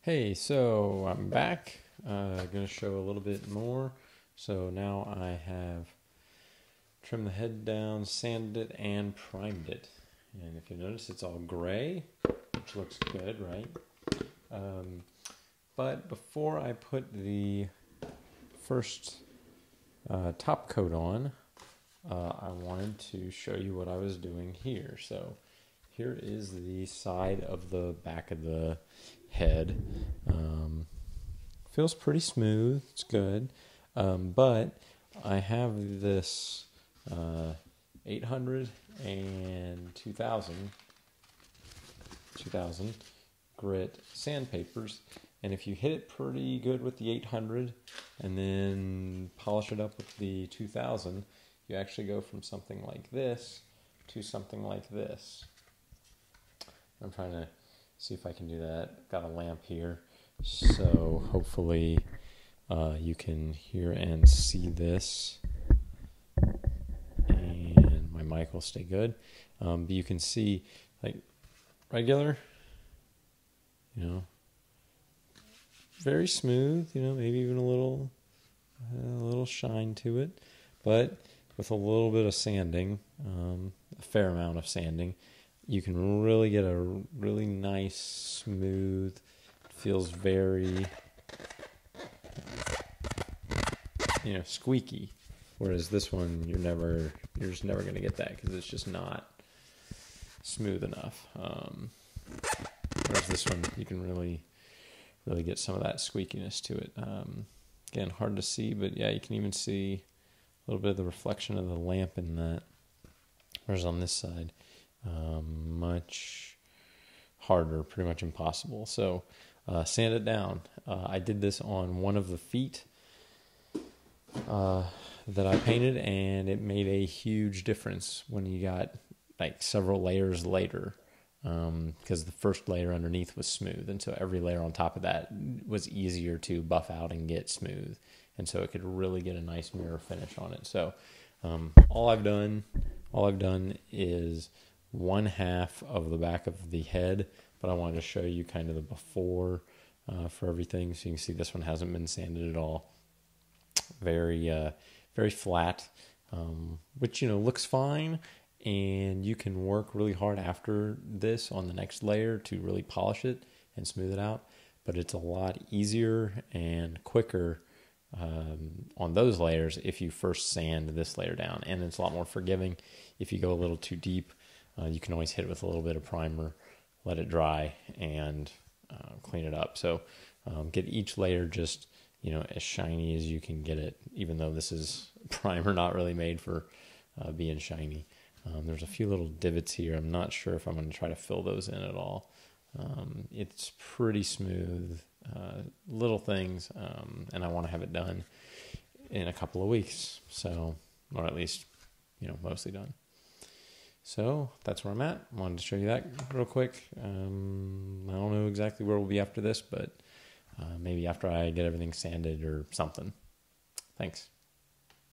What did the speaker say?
Hey, so I'm back. Going to show a little bit more. So now I have trimmed the head down, sanded it, and primed it. And if you notice, it's all gray, which looks good, right? But before I put the first top coat on, I wanted to show you what I was doing here. So here is the side of the back of the head. Feels pretty smooth. It's good. But I have this 800 and 2000 grit sandpapers. And if you hit it pretty good with the 800 and then polish it up with the 2000, you actually go from something like this to something like this. I'm trying to see if I can do that. Got a lamp here, so hopefully you can hear and see this, and my mic will stay good. But you can see, like, regular, very smooth, maybe even a little shine to it, but with a little bit of sanding, a fair amount of sanding, you can really get a really nice, smooth, feels very, squeaky. Whereas this one, you're just never going to get that because it's just not smooth enough. Whereas this one, you can really get some of that squeakiness to it. Again, hard to see, but yeah, you can even see a little bit of the reflection of the lamp in that. Whereas on this side, much harder, pretty much impossible. So sand it down. I did this on one of the feet that I painted, and it made a huge difference when you got like several layers later, because the first layer underneath was smooth, and so every layer on top of that was easier to buff out and get smooth, and so it could really get a nice mirror finish on it. So all I've done is one half of the back of the head, but I wanted to show you kind of the before for everything. So you can see this one hasn't been sanded at all. Very flat, which, looks fine. And you can work really hard after this on the next layer to really polish it and smooth it out. But it's a lot easier and quicker on those layers if you first sand this layer down. And it's a lot more forgiving. If you go a little too deep, you can always hit it with a little bit of primer, let it dry, and clean it up. So get each layer just, as shiny as you can get it, even though this is primer not really made for being shiny. There's a few little divots here. I'm not sure if I'm going to try to fill those in at all. It's pretty smooth, little things, and I want to have it done in a couple of weeks. So, or at least, mostly done. So that's where I'm at. Wanted to show you that real quick. I don't know exactly where we'll be after this, but maybe after I get everything sanded or something. Thanks.